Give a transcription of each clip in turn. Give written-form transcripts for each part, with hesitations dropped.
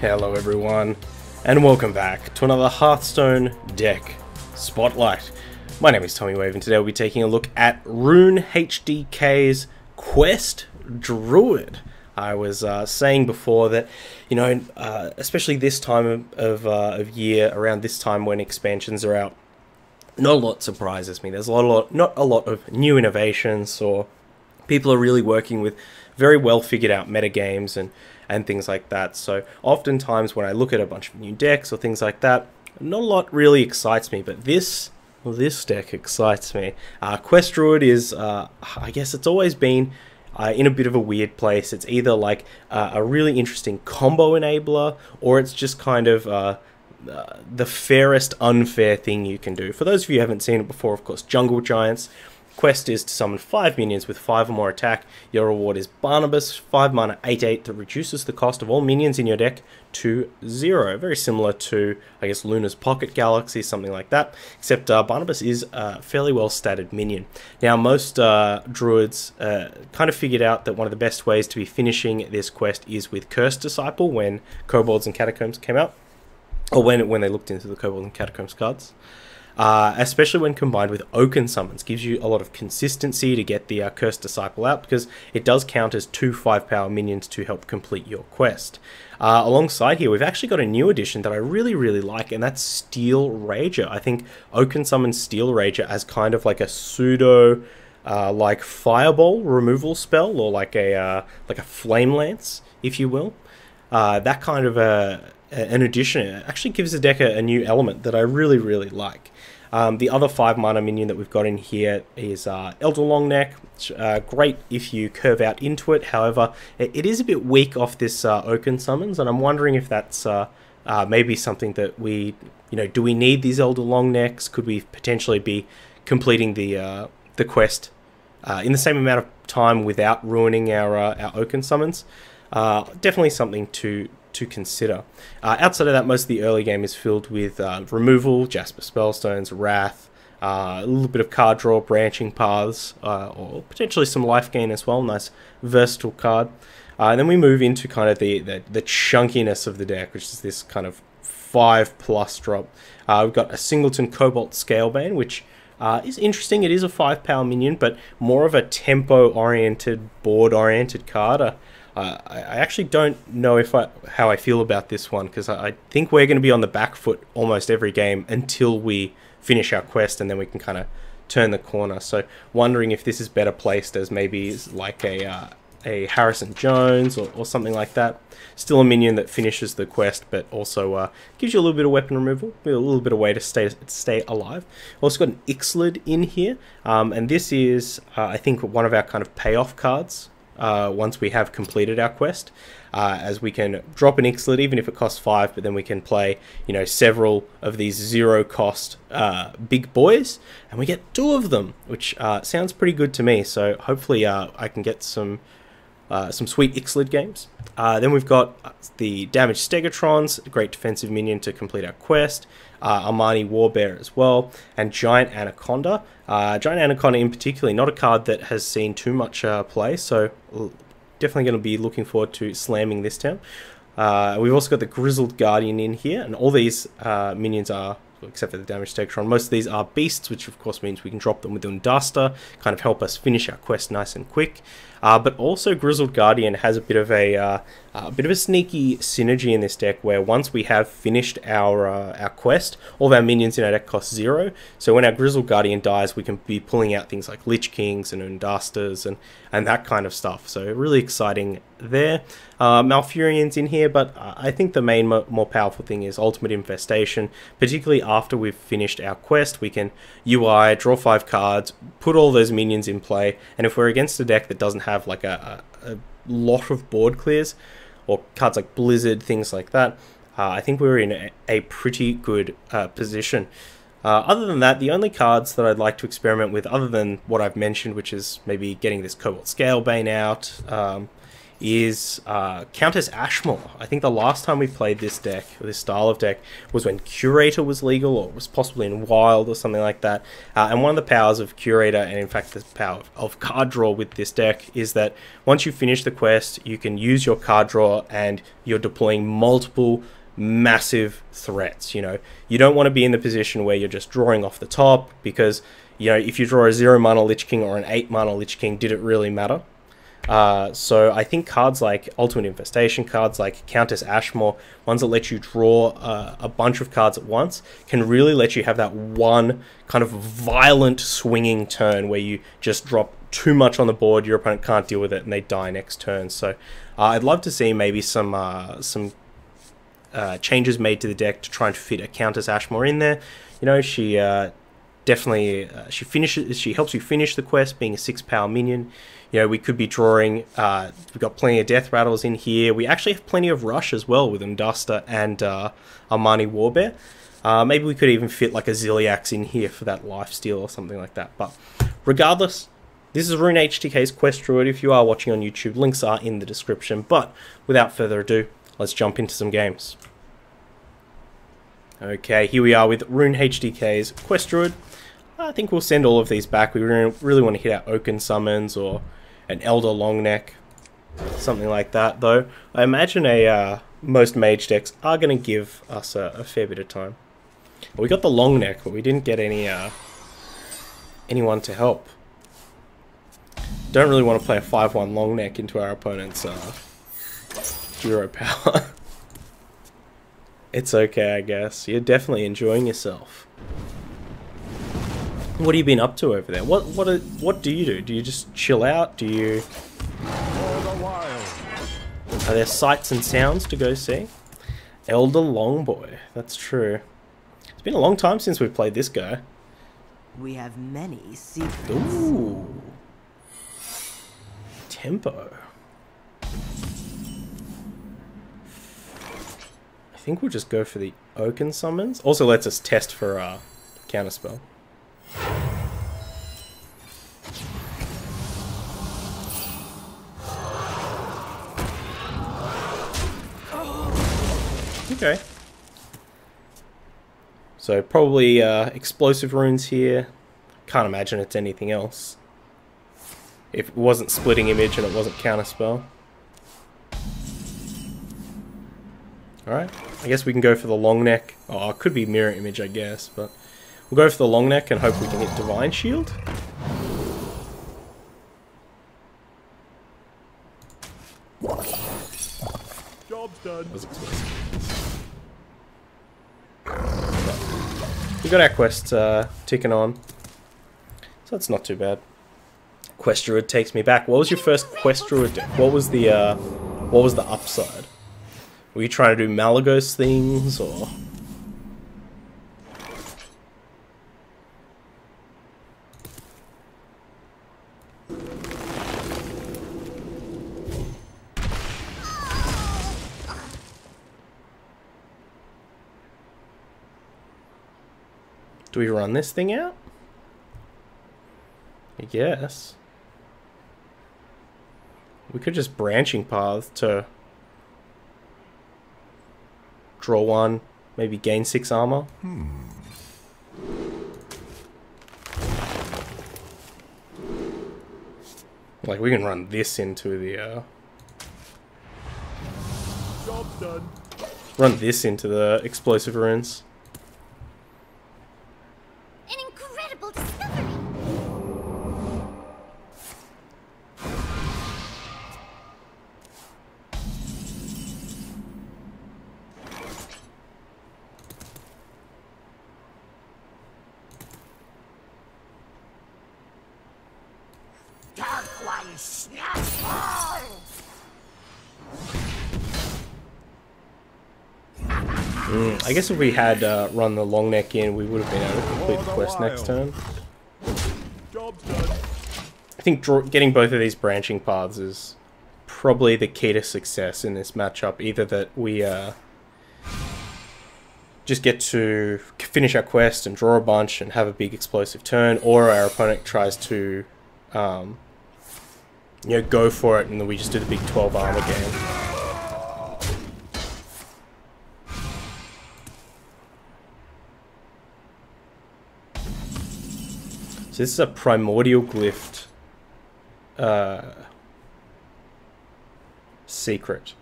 Hello everyone, and welcome back to another Hearthstone deck Spotlight. My name is Tommy Wave, and today we'll be taking a look at RUNEHDK's Quest Druid. I was saying before that, you know, especially this time of year, around this time when expansions are out, not a lot surprises me. There's not a lot of new innovations, or people are really working with very well figured out metagames and things like that. So oftentimes when I look at a bunch of new decks or things like that, not a lot really excites me, but this deck excites me. Quest Druid is, I guess it's always been in a bit of a weird place. It's either like a really interesting combo enabler, or it's just kind of the fairest unfair thing you can do. For those of you who haven't seen it before, of course, Jungle Giants. Quest is to summon 5 minions with 5 or more attack. Your reward is Barnabas, 5 mana, 8/8, that reduces the cost of all minions in your deck to 0. Very similar to, I guess, Luna's Pocket Galaxy, something like that. Except Barnabas is a fairly well statted minion. Now, most druids kind of figured out that one of the best ways to be finishing this quest is with Cursed Disciple when Kobolds and Catacombs came out. Or when they looked into the Kobolds and Catacombs cards. Especially when combined with Oaken Summons. Gives you a lot of consistency to get the Cursed Disciple out, because it does count as 2 5-power minions to help complete your quest. Alongside here, we've actually got a new addition that I really like, and that's Steel Rager. I think Oaken Summons Steel Rager as kind of like a pseudo like Fireball removal spell, or like a Flame Lance, if you will. That kind of an addition actually gives the deck a new element that I really like. The other 5 mana minion that we've got in here is Elder Longneck. Great if you curve out into it. However, it is a bit weak off this Oaken Summons, and I'm wondering if that's maybe something that we, do we need these Elder Longnecks? Could we potentially be completing the quest in the same amount of time without ruining our Oaken Summons? Definitely something to consider. Outside of that, most of the early game is filled with removal, Jasper Spellstones, Wrath, a little bit of card draw, branching paths, or potentially some life gain as well. Nice versatile card. And then we move into kind of the chunkiness of the deck, which is this kind of 5+ drop. We've got a Singleton Cobalt Scalebane, which is interesting. It is a 5-power minion, but more of a tempo-oriented, board-oriented card. I actually don't know how I feel about this one, because I think we're going to be on the back foot almost every game until we finish our quest, and then we can kind of turn the corner. So wondering if this is better placed as maybe like a Harrison Jones or something like that. Still a minion that finishes the quest, but also gives you a little bit of weapon removal, a little bit of way to stay alive. Also got an Ixlid in here, and this is I think one of our kind of payoff cards. Once we have completed our quest, as we can drop an Ixlid even if it costs 5, but then we can play, several of these 0-cost big boys, and we get 2 of them, which sounds pretty good to me. So hopefully I can get some sweet Ixlid games. Then we've got the Damaged Stegotrons, a great defensive minion to complete our quest. Armani Warbear as well, and Giant Anaconda. Giant Anaconda in particular, not a card that has seen too much play, so definitely going to be looking forward to slamming this down. We've also got the Grizzled Guardian in here, and all these minions are, except for the Damaged Stegatron, most of these are beasts, which of course means we can drop them with Unduster, kind of help us finish our quest nice and quick. But also Grizzled Guardian has a bit of a sneaky synergy in this deck, where once we have finished our quest, all of our minions in our deck cost 0. So when our Grizzled Guardian dies, we can be pulling out things like Lich Kings and Undusters and that kind of stuff. So really exciting there. Malfurion's in here, but I think the main more powerful thing is Ultimate Infestation. Particularly after we've finished our quest, we can UI, draw 5 cards, put all those minions in play, and if we're against a deck that doesn't have like a lot of board clears, or cards like Blizzard, things like that, I think we're in a pretty good position. Other than that, the only cards that I'd like to experiment with, other than what I've mentioned, which is maybe getting this Cobalt Scalebane out, is Countess Ashmore. I think the last time we played this deck, or this style of deck, was when Curator was legal, or was possibly in Wild or something like that. And one of the powers of Curator, and in fact the power of card draw with this deck, is that once you finish the quest, you can use your card draw and you're deploying multiple massive threats. You know, you don't want to be in the position where you're just drawing off the top, because, you know, if you draw a 0 mana Lich King or an 8 mana Lich King, did it really matter? So I think cards like Ultimate Infestation, cards like Countess Ashmore, ones that let you draw a bunch of cards at once, can really let you have that one kind of violent swinging turn where you just drop too much on the board, your opponent can't deal with it, and they die next turn. So I'd love to see maybe some changes made to the deck to try and fit a Countess Ashmore in there. You know, she definitely she helps you finish the quest, being a 6-power minion. You know, we could be drawing, we've got plenty of Death Rattles in here. We actually have plenty of Rush as well with Unduster and Armani Warbear. Maybe we could even fit like a Ziliax in here for that lifesteal or something like that. But regardless, this is RUNEHDK's Quest Druid. If you are watching on YouTube, links are in the description. But without further ado, let's jump into some games. Okay, here we are with RUNEHDK's Quest Druid. I think we'll send all of these back. We really want to hit our Oaken Summons or an Elder Longneck, something like that, though. I imagine most mage decks are going to give us a fair bit of time. Well, we got the Longneck, but we didn't get anyone to help. Don't really want to play a 5-1 Longneck into our opponent's Duro power. It's okay, I guess. You're definitely enjoying yourself. What have you been up to over there? What do you do? Do you just chill out? Do you... Are there sights and sounds to go see? Elder Longboy. That's true. It's been a long time since we've played this guy. We have many secrets. Ooh. Tempo. I think we'll just go for the Oaken Summons. Also lets us test for Counterspell. Okay. So probably explosive runes here. Can't imagine it's anything else. If it wasn't Splitting Image and it wasn't Counterspell. Alright, I guess we can go for the Longneck. Oh, it could be Mirror Image, I guess, but we'll go for the Longneck and hope we can hit Divine Shield. Job's done. That was explosive. We got our quest ticking on, so that's not too bad. Quest Druid takes me back. What was your first Quest Druid deck? What was the upside? Were you trying to do Malagos things, or...? Do we run this thing out? I guess. We could just Branching Path to draw one, maybe gain 6 armor. Like, we can run this into the Job's done. run this into the explosive runes. An incredible discovery! Dark One snaps all! I guess if we had run the Longneck in, we would have been able to complete the quest next turn. Job's done. I think getting both of these Branching Paths is probably the key to success in this matchup. Either that we just get to finish our quest and draw a bunch and have a big explosive turn, or our opponent tries to you know, go for it, and then we just do the big 12 armor game. So this is a primordial glyph secret.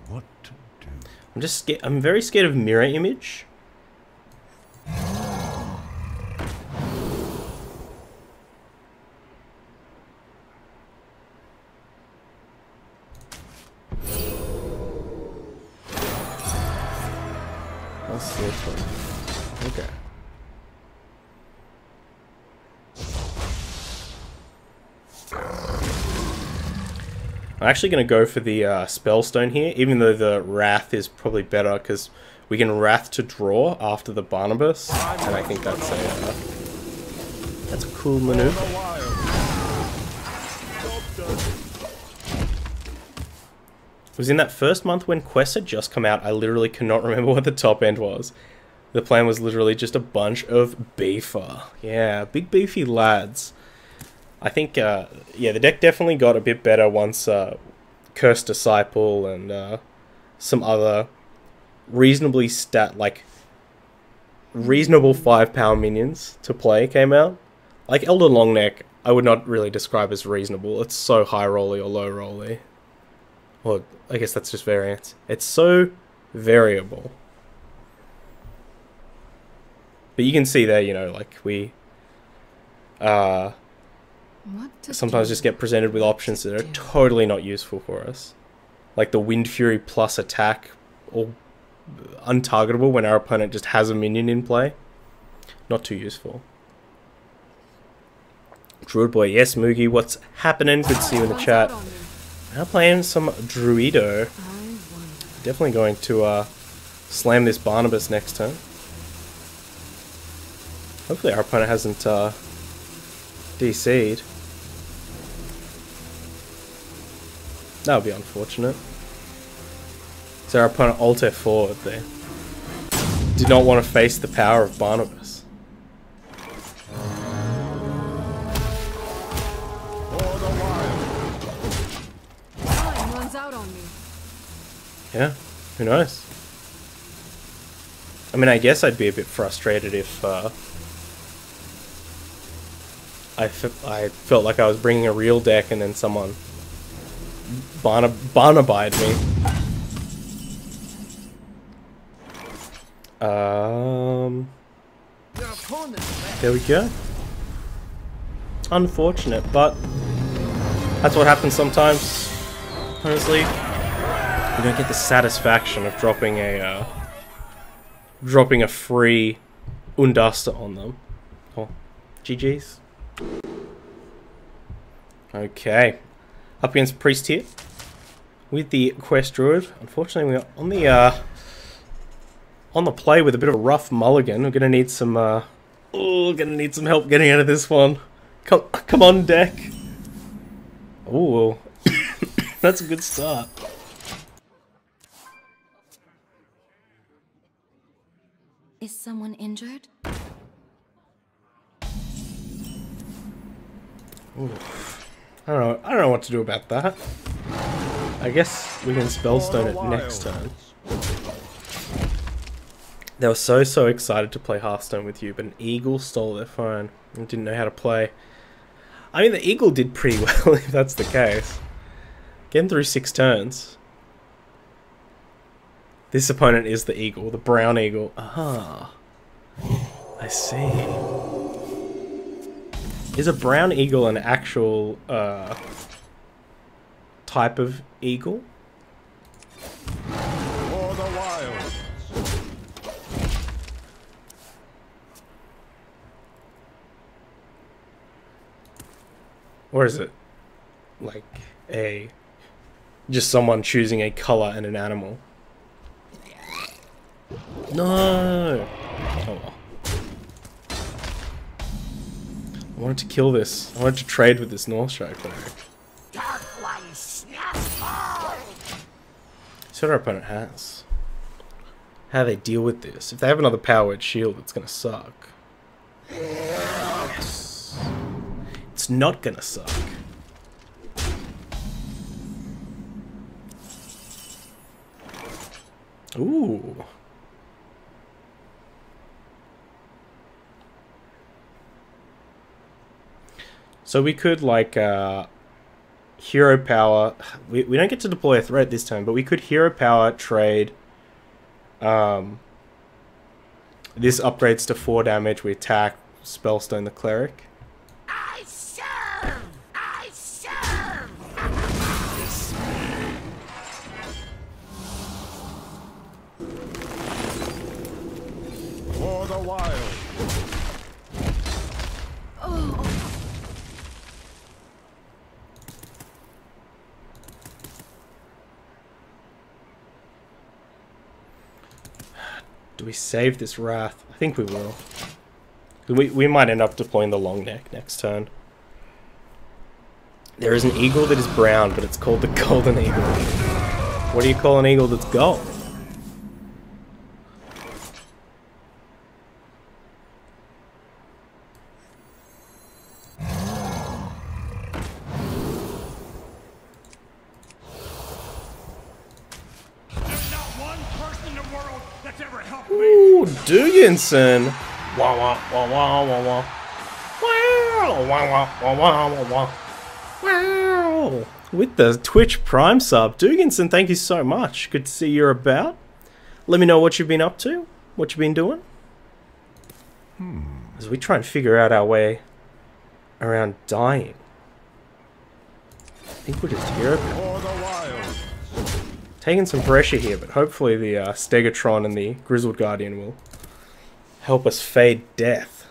What to do? I'm just scared. I'm very scared of mirror image. What's this one? Okay. I'm actually going to go for the Spellstone here, even though the Wrath is probably better, because we can Wrath to draw after the Barnabas, and I think that's a cool maneuver. It was in that first month when quests had just come out. I literally cannot remember what the top end was. The plan was literally just a bunch of beefer. Yeah, big beefy lads. I think, yeah, the deck definitely got a bit better once Cursed Disciple and some other reasonably reasonable 5-power minions to play came out. Like Elder Longneck, I would not really describe as reasonable. It's so high rolly or low rolly. Or, I guess that's just variance. It's so variable. But you can see there, you know, like, we sometimes just get presented with options that are totally not useful for us. Like the Wind Fury plus attack, or untargetable when our opponent just has a minion in play. Not too useful. Druid boy, yes, Moogie, what's happening? Good to see you in the chat. Now playing some Druido. Definitely going to slam this Barnabas next turn. Hopefully our opponent hasn't DC'd. That would be unfortunate. So our opponent alt F4 there. Did not want to face the power of Barnabas. Yeah, who knows? I mean, I guess I'd be a bit frustrated if I felt like I was bringing a real deck and then someone Barnabied me. There we go. Unfortunate, but that's what happens sometimes. Honestly, you don't get the satisfaction of dropping a free Unduster on them. Oh, GG's. Okay, up against Priest here with the Quest Druid. Unfortunately, we're on the play with a bit of a rough mulligan. We're gonna need some help getting out of this one. Come on, deck. Ooh, that's a good start. Is someone injured? Ooh. I don't know what to do about that. I guess we can Spellstone it next turn. They were so excited to play Hearthstone with you, but an eagle stole their phone and didn't know how to play. I mean, the eagle did pretty well, if that's the case. Getting through 6 turns. This opponent is the eagle, the brown eagle. Ah, I see. Is a brown eagle an actual type of eagle? For the wild. Or is it like just someone choosing a color and an animal? No! Oh well. I wanted to kill this. I wanted to trade with this North Strike player. Dark one snaps all. See what our opponent has. How they deal with this. If they have another powered shield, it's gonna suck. Yes. It's not gonna suck. Ooh. So we could like hero power. We don't get to deploy a threat this time, but we could hero power trade. This upgrades to 4 damage. We attack Spellstone the Cleric. I serve! I serve! For the wild. Do we save this Wrath? I think we will. We might end up deploying the long neck next turn. There is an eagle that is brown, but it's called the golden eagle. What do you call an eagle that's gold? Ooh, Duganson! Wah wah wah wah wah wah. Wow! Wah wah wah wah wah wah. Wow! With the Twitch Prime sub. Duganson, thank you so much. Good to see you're about. Let me know what you've been up to. What you've been doing. As we try and figure out our way around dying. I think we're just hero power. For the wild. Taking some pressure here, but hopefully the Stegatron and the Grizzled Guardian will help us fade death.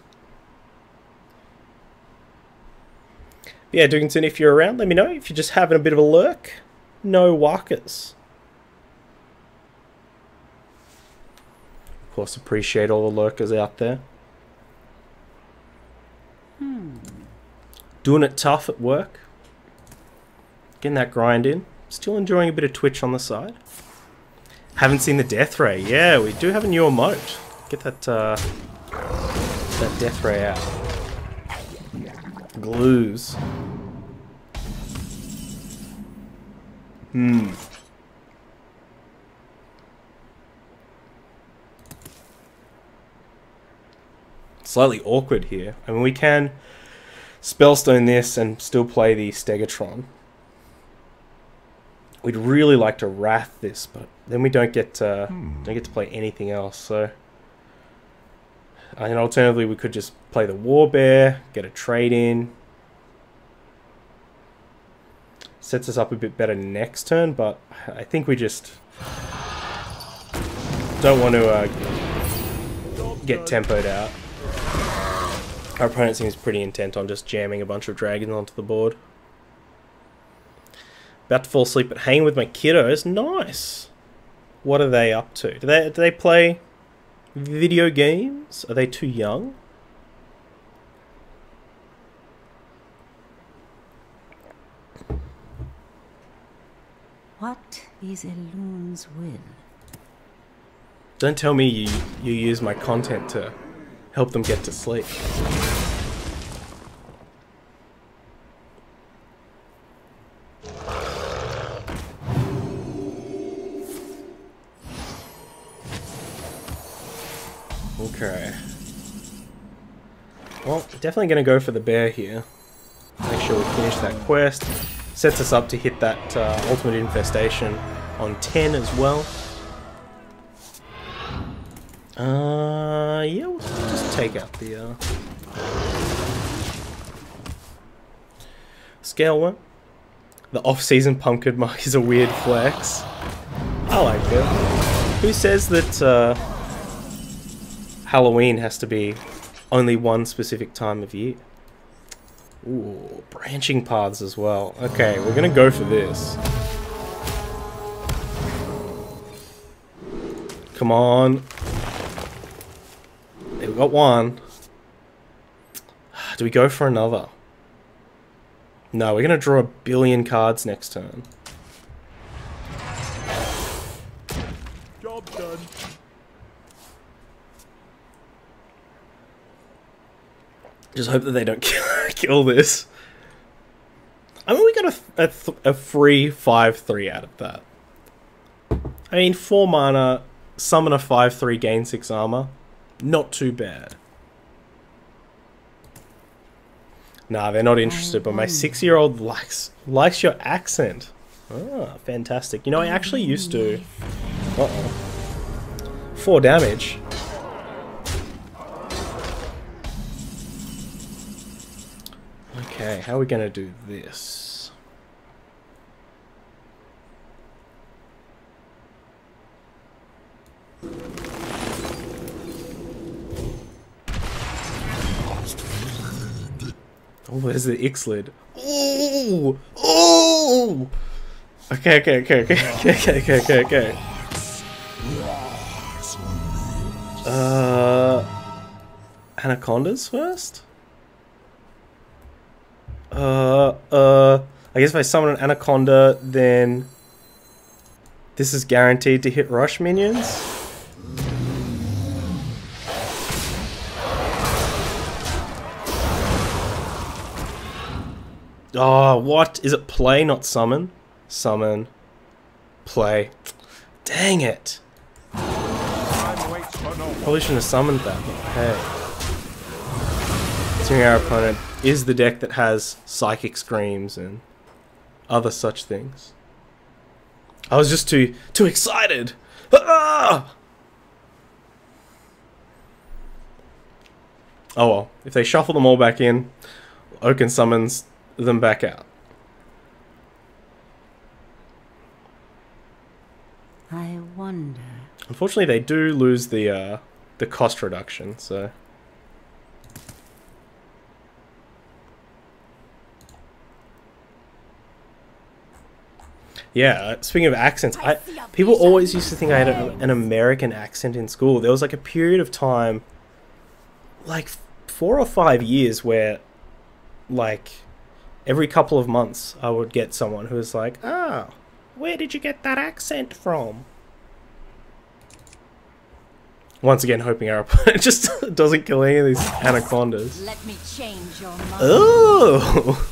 But yeah, Duganson, if you're around, let me know. If you're just having a bit of a lurk, no walkers. Of course, appreciate all the lurkers out there. Doing it tough at work. Getting that grind in. Still enjoying a bit of Twitch on the side. Haven't seen the Death Ray. Yeah, we do have a new emote. Get that Death Ray out. Glues. Slightly awkward here. I mean, we can Spellstone this and still play the Stegatron. We'd really like to Wrath this, but then we don't get to play anything else. So, and alternatively, we could just play the Warbear, get a trade in. Sets us up a bit better next turn, but I think we just don't want to get tempoed out. Our opponent seems pretty intent on just jamming a bunch of dragons onto the board. About to fall asleep but hanging with my kiddos. Nice. What are they up to? Do they play video games? Are they too young? What is Elun's will? Don't tell me you use my content to help them get to sleep. Okay. Well, definitely going to go for the bear here. Make sure we finish that quest. Sets us up to hit that ultimate infestation on 10 as well. Yeah, we'll just take out the scale one. The off-season pumpkin mark is a weird flex. I like it. Who says that Halloween has to be only one specific time of year? Ooh, branching paths as well. Okay, we're gonna go for this. Come on. Okay, we got one. Do we go for another? No, we're gonna draw a billion cards next turn. Job's done. Just hope that they don't kill this. I mean, we got a free 5/3 out of that. I mean, 4 mana, summon a 5/3, gain 6 armor. Not too bad. Nah, they're not interested, but my 6-year-old likes your accent. Ah, fantastic. You know, I actually used to... Uh-oh. 4 damage. Okay, how are we gonna do this? Oh, there's the Ixlid. Ooh! Ooh! Okay. Anacondas first? I guess if I summon an Anaconda, then this is guaranteed to hit rush minions. Oh, what? Is it play, not summon? Summon. Play. Dang it. Probably shouldn't have summoned that, but hey. Assuming our opponent is the deck that has Psychic Screams and other such things. I was just too excited! Ah! Oh well, if they shuffle them all back in, Oaken summons them back out. I wonder. Unfortunately, they do lose the cost reduction, so... Yeah, speaking of accents, people always used to think I had an American accent in school. There was like a period of time, like 4 or 5 years, where like every couple of months I would get someone who was like, "Ah, where did you get that accent from?" Once again, hoping our opponent just doesn't kill any of these anacondas. Let me change your mind. Oh!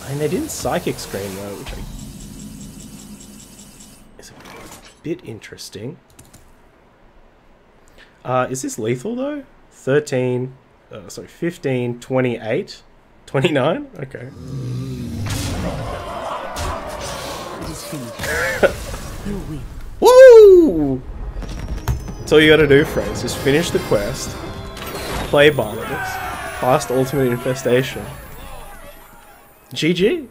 I mean, they didn't Psychic Scream though, which is a bit interesting. Is this lethal though? 15, 28, 29? Okay. It is finished. You win. Woo! That's all you gotta do, friends. Just finish the quest, play Barnabas, past Ultimate Infestation. GG.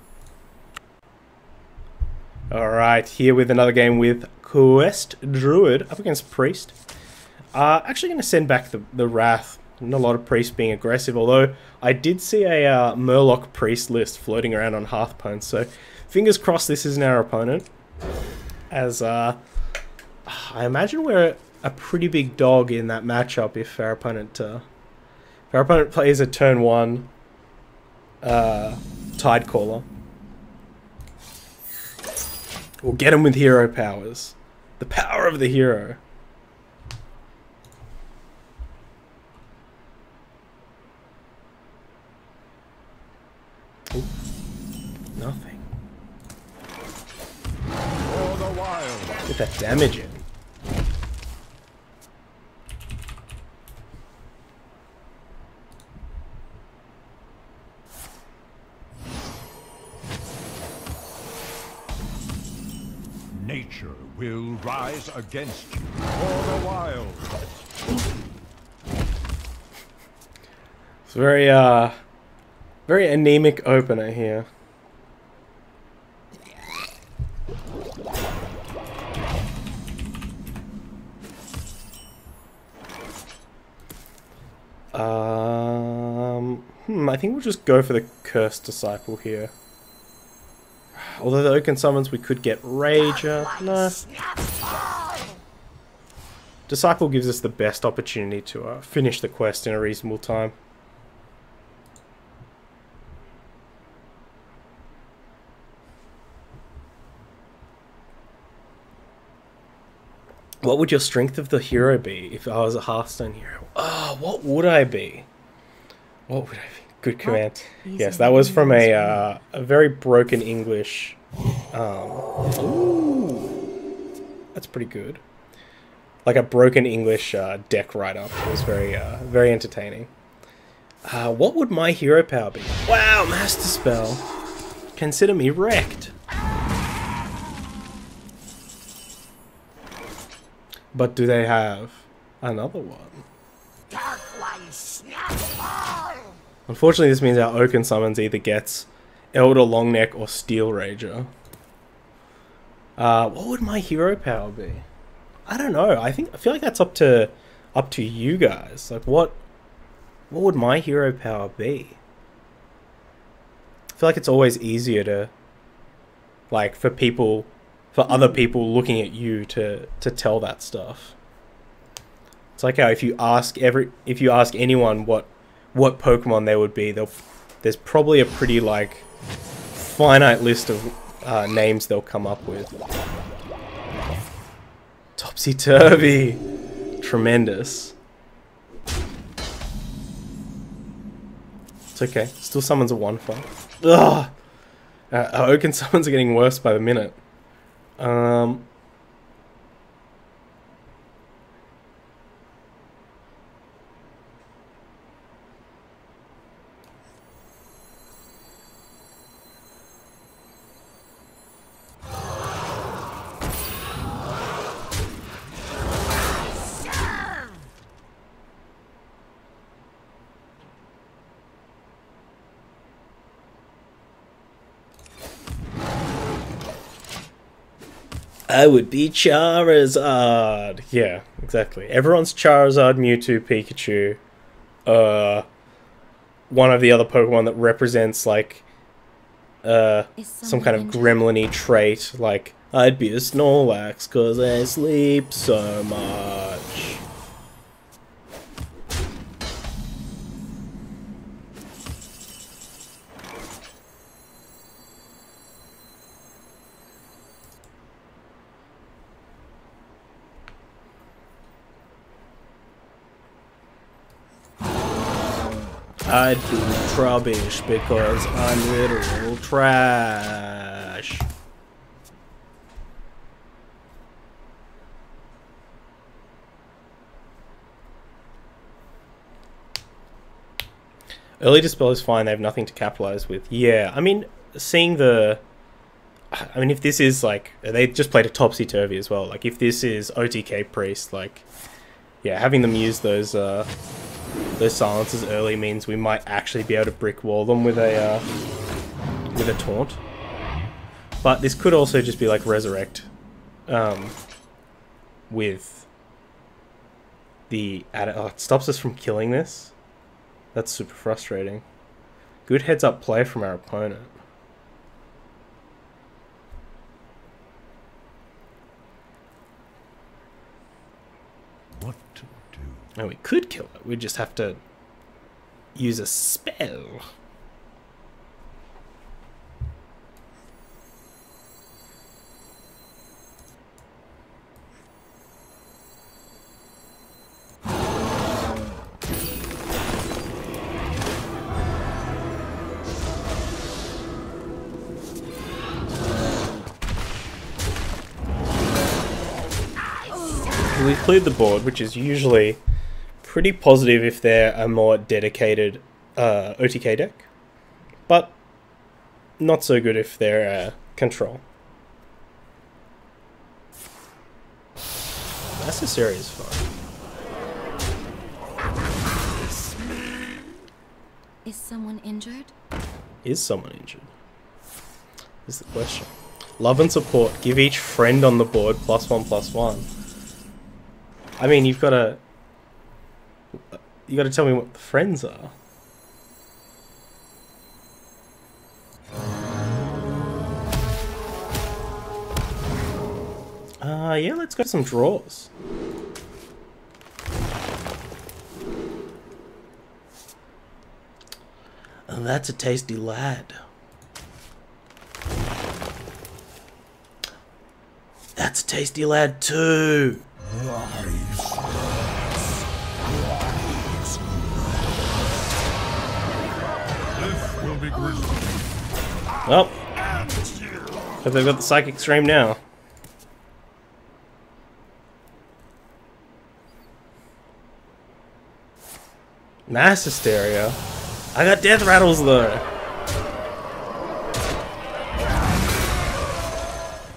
Alright, here with another game with Quest Druid up against Priest. Actually going to send back the Wrath. Not a lot of Priest being aggressive, although I did see a Murloc Priest list floating around on Hearthstone, so fingers crossed this isn't our opponent. As I imagine we're a pretty big dog in that matchup if our opponent plays a turn 1 Tidecaller. We'll get him with hero powers. The power of the hero. Ooh, nothing. For the wild. Get that damage in. Nature will rise against you. For the wild. It's very very anemic opener here. I think we'll just go for the Cursed Disciple here. Although the Oaken summons, we could get Rager. No. Disciple gives us the best opportunity to finish the quest in a reasonable time. What would your strength of the hero be if I was a Hearthstone hero? Oh, what would I be? What would I be? Good command. Yes, that was from a very broken English. Ooh, that's pretty good. Like a broken English deck write-up. It was very entertaining. What would my hero power be? Wow, Master Spell. Consider me wrecked. But do they have another one? Unfortunately, this means our Oaken Summons either gets Elder Longneck or Steel Rager. What would my hero power be? I don't know. I feel like that's up to you guys. Like, what would my hero power be? I feel like it's always easier to, like, for other people looking at you to tell that stuff. It's like how if you ask anyone what Pokemon they would be, there's probably a pretty like finite list of names they'll come up with. Topsy-turvy. Tremendous. It's okay. Still summons a 1/5. Ugh! Our Oaken summons are getting worse by the minute. I would be Charizard. Yeah, exactly. Everyone's Charizard, Mewtwo, Pikachu. One of the other Pokemon that represents like some kind of gremlin-y trait, like I'd be a Snorlax cause I sleep so much. I'd be rubbish because I'm literal trash. Early Dispel is fine, they have nothing to capitalize with. Yeah, I mean, if this is like, they just played a Topsy-Turvy as well. Like, if this is OTK Priest, like, yeah, having them use those silences early means we might actually be able to brick wall them with a taunt. But this could also just be like Resurrect with the it stops us from killing this. That's super frustrating. Good heads up play from our opponent. What to do? And we could kill it. We just have to use a spell. We've cleared the board, which is usually pretty positive if they're a more dedicated OTK deck, but not so good if they're control. Necessary is fine. Is someone injured? Is someone injured? Is the question. Love and support. Give each friend on the board +1/+1. I mean, you gotta tell me what the friends are. Yeah, let's go to some draws. Oh, that's a tasty lad. That's a tasty lad too. This will be gruesome. Oh, but they've got the psychic stream now. Mass hysteria. I got death rattles though.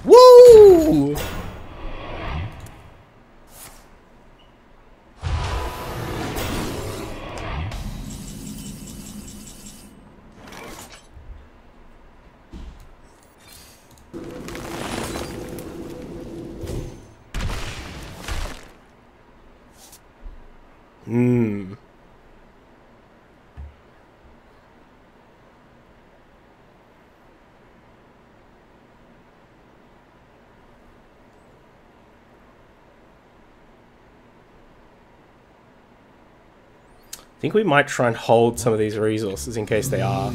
Woo! I think we might try and hold some of these resources in case they are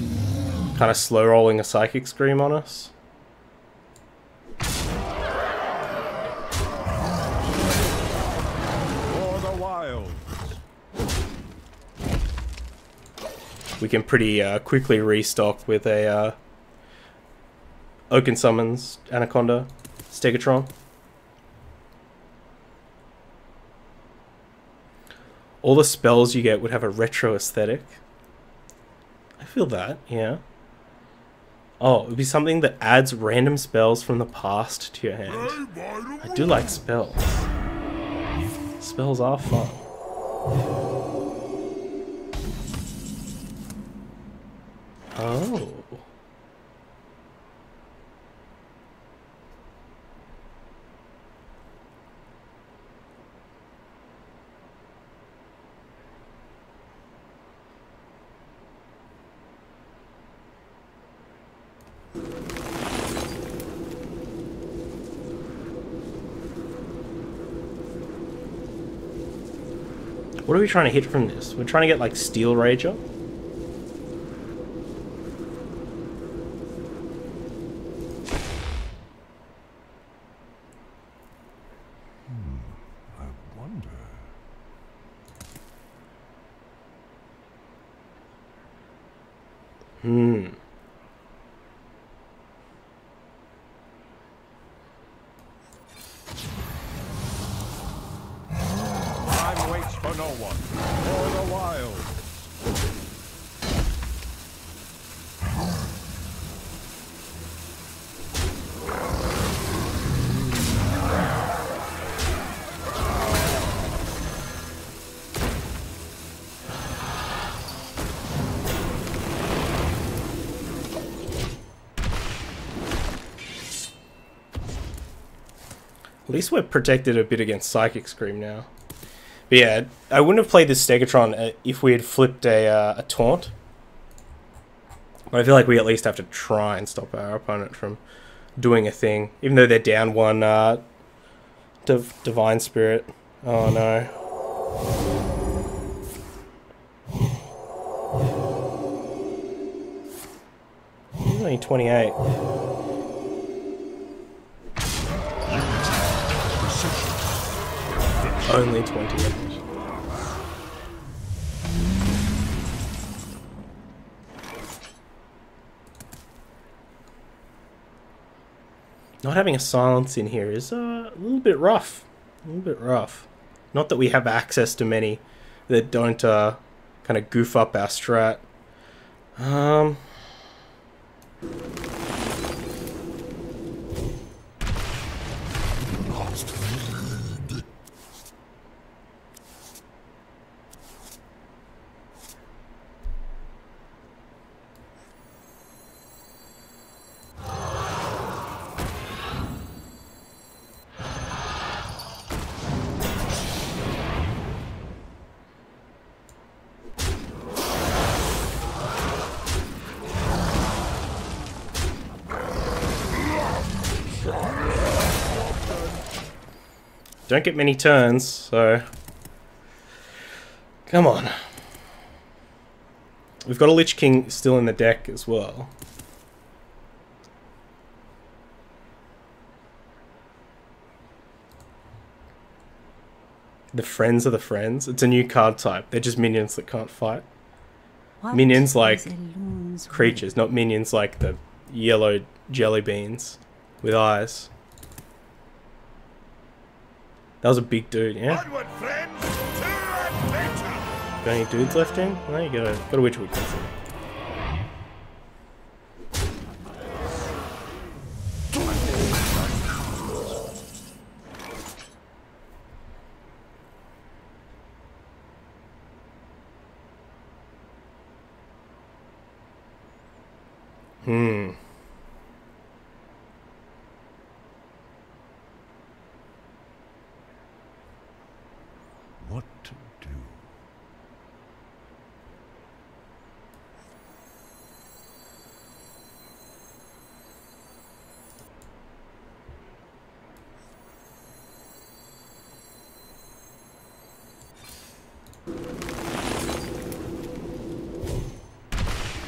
kind of slow rolling a psychic scream on us. For the wild. We can pretty quickly restock with a Oaken Summons, Anaconda, Stegatron. All the spells you get would have a retro aesthetic. I feel that, yeah. Oh, it would be something that adds random spells from the past to your hand. I do like spells. Spells are fun. Oh. What are we trying to hit from this? We're trying to get like Steel Rager. I wonder. Time waits for no one. For the wild. At least we're protected a bit against Psychic Scream now. But yeah, I wouldn't have played this Stegatron if we had flipped a Taunt. But I feel like we at least have to try and stop our opponent from doing a thing. Even though they're down one Divine Spirit. Oh no. He's only 28. Only 28. Not having a silence in here is a little bit rough. A little bit rough. Not that we have access to many that don't kind of goof up our strat. Don't get many turns, so come on. We've got a Lich King still in the deck as well. The Friends of the Friends. It's a new card type. They're just minions that can't fight. What Minions like is a loon's creatures, not minions like the yellow jelly beans with eyes. That was a big dude, yeah? Onward, friends, to adventure! Got any dudes left in? There you go. Got a Witchwood. What to do?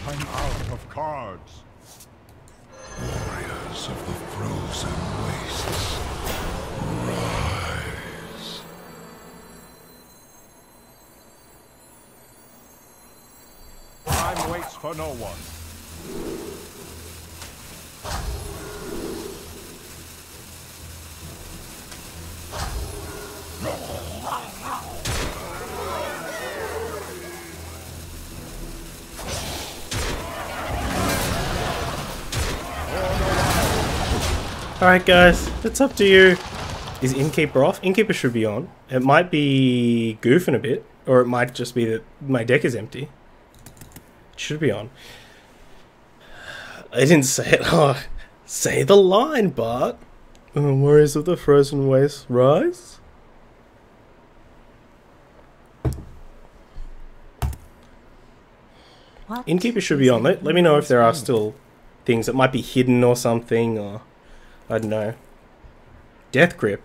I'm out of cards. Warriors of the frozen wastes, rise. Time waits for no one. Alright guys, it's up to you. Is Innkeeper off? Innkeeper should be on. It might be goofing a bit, or it might just be that my deck is empty. It should be on. I didn't say it. Oh, say the line, Bart. Warriors of the Frozen Waste, rise? What Innkeeper should be is on. a Let me know if there are loon's still things that might be hidden or something, or I don't know. Death Grip.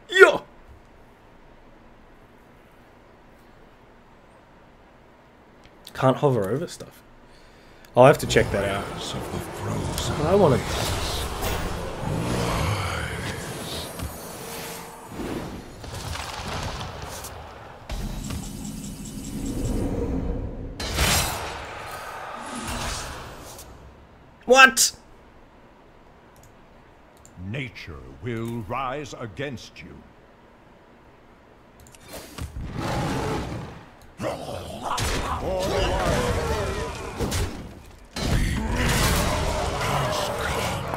Yo! Can't hover over stuff. I'll have to check that out. Of the frozen But I want to. What? Nature will rise against you.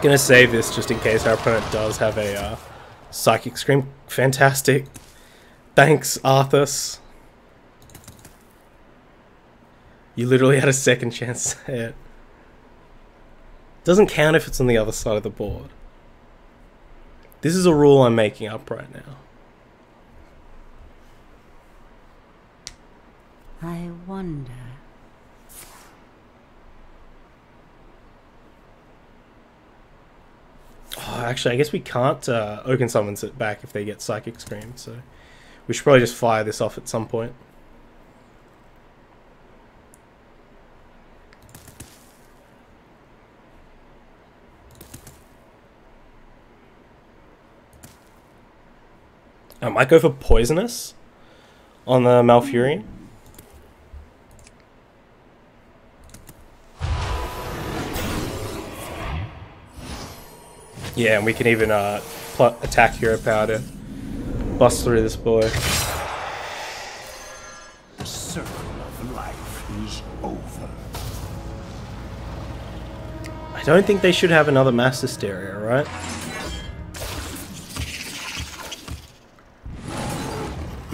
Gonna save this just in case our opponent does have a Psychic Scream. Fantastic. Thanks, Arthas. You literally had a second chance to say it. Doesn't count if it's on the other side of the board. This is a rule I'm making up right now. I wonder. Oh, actually, I guess we can't Oaken Summons it back if they get Psychic Scream, so we should probably just fire this off at some point. I might go for Poisonous on the Malfurion. Yeah, and we can even attack Hero Power to bust through this boy. The circle of life is over. I don't think they should have another Mass Hysteria, right?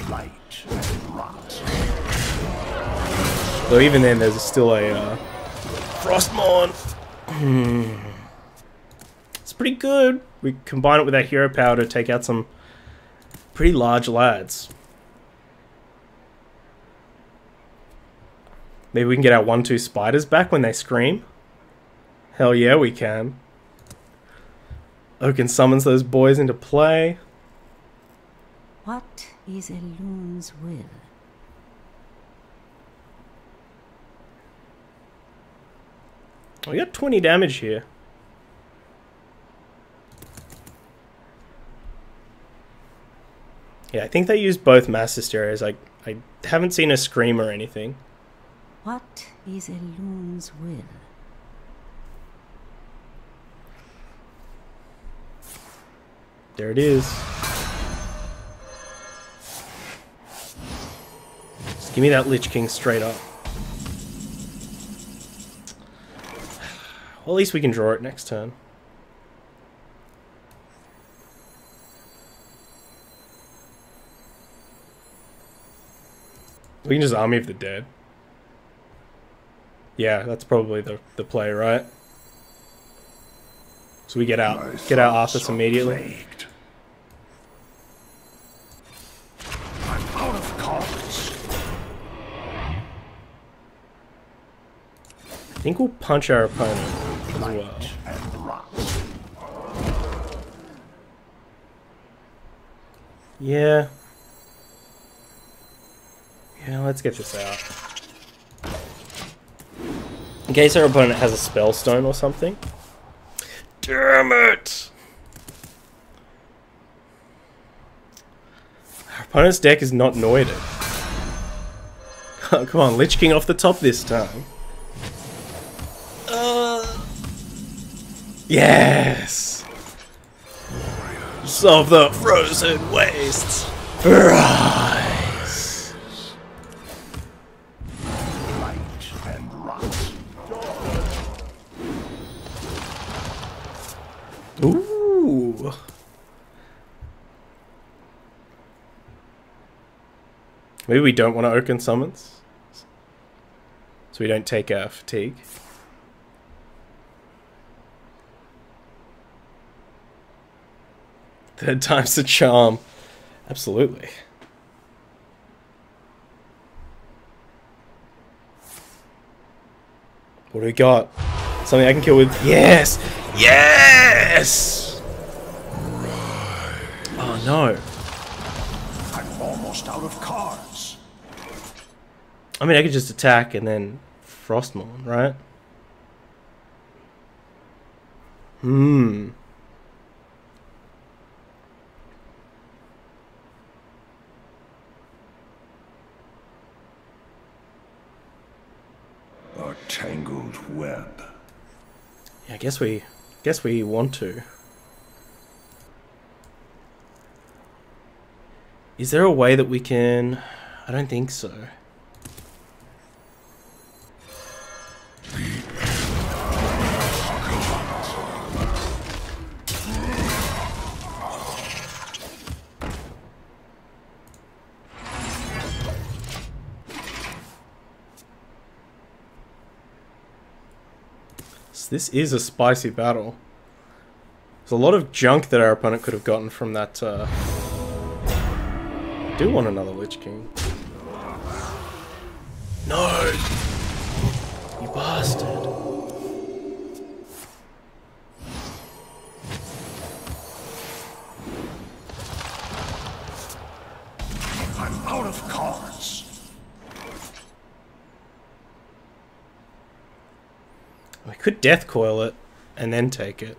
Light and rot. Though even then, there's still a Frostmourne. It's pretty good. We combine it with our Hero Power to take out some pretty large lads. Maybe we can get our 1/2 spiders back when they scream. Hell yeah, we can. Oaken summons those boys into play. What is a loon's will? We got 20 damage here. Yeah, I think they use both mass hysterias. I haven't seen a scream or anything. What is a loon's will? There it is. Just give me that Lich King straight up. Well, at least we can draw it next turn. We can just Army of the Dead. Yeah, that's probably the play, right? So we get out Arthas immediately. Plagued. I'm out of cards. I think we'll punch our opponent as well. And rot. Yeah. Yeah, let's get this out. In case our opponent has a spell stone or something. Damn it! Our opponent's deck is not noided. Oh, come on, Lich King off the top this time. Yes! Of the frozen wastes, rise! Light and rot. Ooh! Maybe we don't want to open summons, so we don't take our fatigue. Third time's the charm. Absolutely. What do we got? Something I can kill with... Yes! Yes! Oh no. I'm almost out of cards. I mean, I could just attack and then Frostmourne, right? A tangled web. Yeah, I guess we want to. Is there a way that we can... I don't think so. This is a spicy battle. There's a lot of junk that our opponent could have gotten from that. I do want another Lich King. No! You bastard. I'm out of cards. We could death coil it and then take it.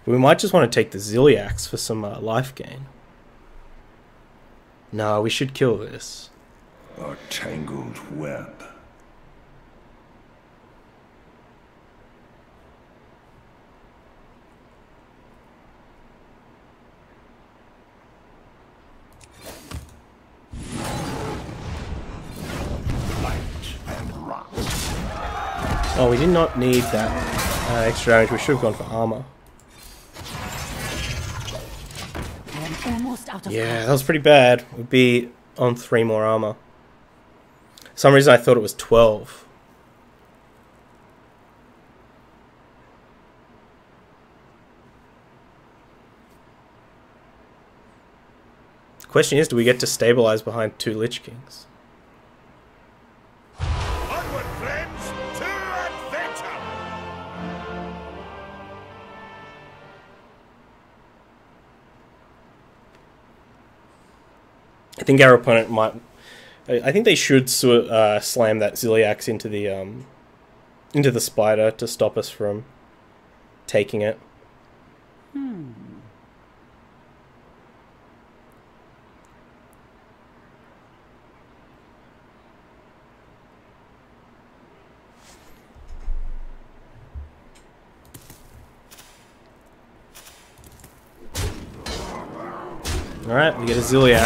We might just want to take the Ziliax for some life gain. No, we should kill this. A tangled web. Oh, we did not need that extra damage. We should have gone for armor. I am almost out of Yeah, that was pretty bad. We'd be on 3 more armor. For some reason I thought it was 12. The question is, do we get to stabilize behind 2 Lich Kings? Onward, friends, to adventure! I think our opponent might... I think they should slam that Ziliax into the spider to stop us from taking it. Alright, we get a Ziliac.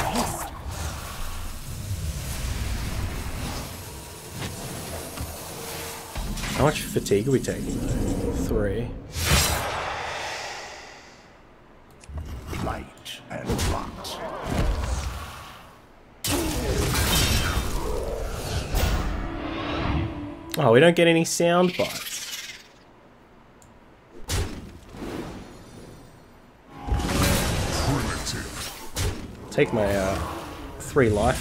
How much fatigue are we taking though? 3. Light and rot. Oh, we don't get any sound bites. Take my 3 life.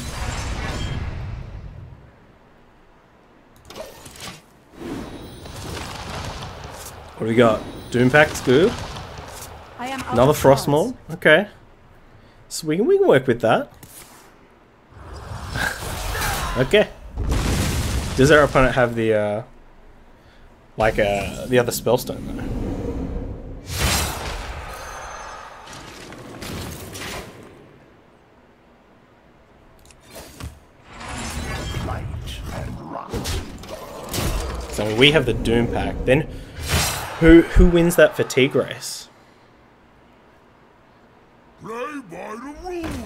What do we got? Doom Pact's good. I am out Another of Frost cards. Mold. Okay. So we can work with that. Okay. Does our opponent have the the other Spellstone though? So we have the Doom Pact. Then who wins that fatigue race? Play by the rules.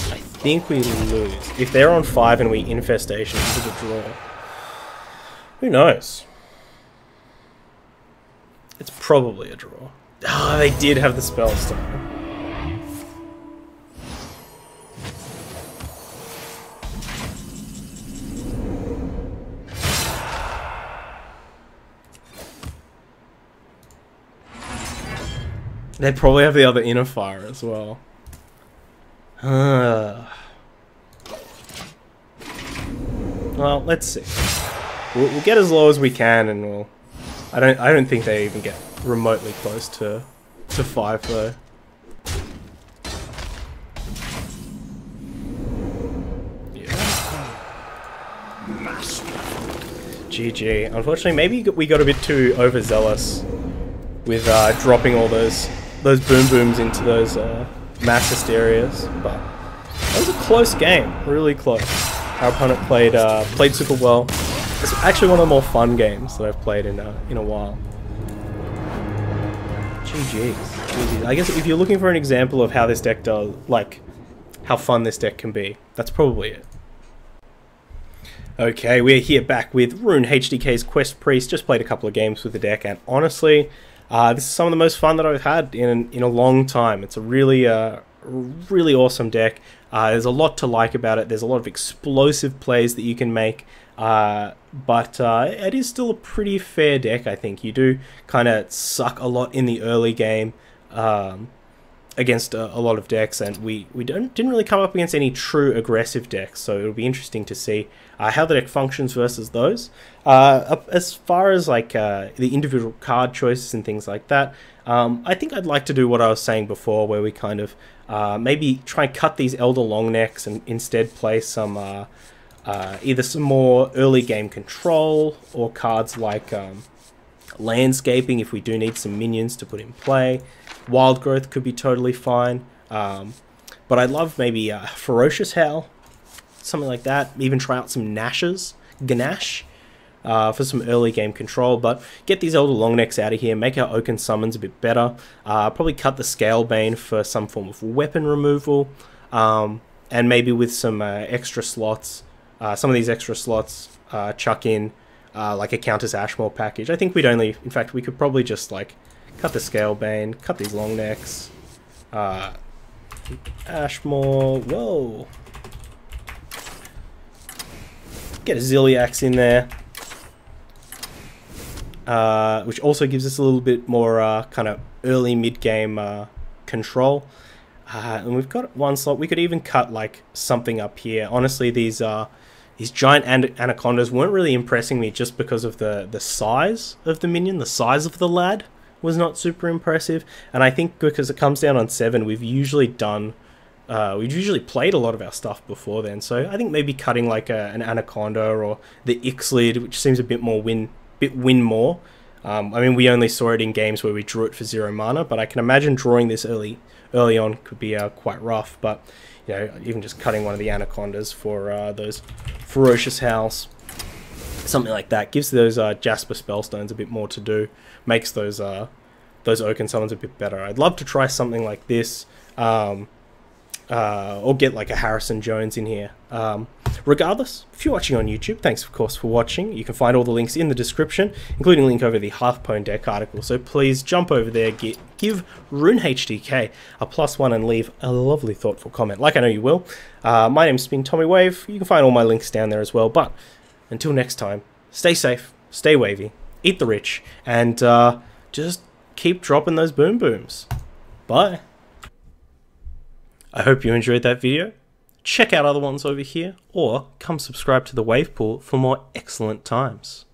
I think we lose. If they're on 5 and we Infestation, is it a draw? Who knows? It's probably a draw. Ah, they did have the Spellstone. They probably have the other Inner Fire as well. Well, let's see. We'll get as low as we can, and we'll. I don't think they even get remotely close to 5 though. Yeah. GG. Unfortunately, maybe we got a bit too overzealous with dropping all those boom booms into those mass hysterias, but that was a close game, really close. Our opponent played super well. It's actually one of the more fun games that I've played in a while. GG's. I guess if you're looking for an example of how this deck does, like how fun this deck can be, that's probably it. Okay, we're here back with RUNEHDK's Quest Priest. Just played a couple of games with the deck, and honestly, this is some of the most fun that I've had in a long time. It's a really awesome deck. There's a lot to like about it. There's a lot of explosive plays that you can make, but it is still a pretty fair deck, I think. You do kind of suck a lot in the early game against a lot of decks, and we didn't really come up against any true aggressive decks, so it'll be interesting to see how the deck functions versus those. As far as like the individual card choices and things like that, I think I'd like to do what I was saying before, where we kind of maybe try and cut these Elder Longnecks and instead play some either some more early game control or cards like landscaping if we do need some minions to put in play. Wild Growth could be totally fine, but I'd love maybe Ferocious Howl, something like that. Even try out some Ganache for some early game control, but get these Elder Longnecks out of here, make our Oaken Summons a bit better, probably cut the Scalebane for some form of weapon removal, and maybe with some extra slots, some of these extra slots, chuck in like a Countess Ashmore package. I think in fact, we could probably just like cut the Scalebane, cut these Longnecks, Ashmore, whoa, get a Ziliax in there, which also gives us a little bit more kind of early mid-game control. And we've got one slot. We could even cut like something up here. Honestly, these These giant anacondas weren't really impressing me just because of the size of the minion, the size of the lad was not super impressive. And I think because it comes down on 7, we've usually played a lot of our stuff before then. So I think maybe cutting like an anaconda or the Ixlid, which seems a bit more win more. I mean, we only saw it in games where we drew it for 0 mana, but I can imagine drawing this early on could be quite rough. But you know, even just cutting one of the anacondas for those ferocious howls, something like that, gives those Jasper spellstones a bit more to do, makes those Oaken summons a bit better. I'd love to try something like this, or get like a Harrison Jones in here. Regardless, if you're watching on YouTube, thanks of course for watching. You can find all the links in the description, including a link over the RUNEHDK article, so please jump over there, give RUNEHDK a +1 and leave a lovely thoughtful comment, like I know you will. My name's been Tommy Wave. You can find all my links down there as well, but until next time, stay safe, stay wavy, eat the rich, and just keep dropping those boom booms. Bye. I hope you enjoyed that video. Check out other ones over here, or come subscribe to the Wave Pool for more excellent times.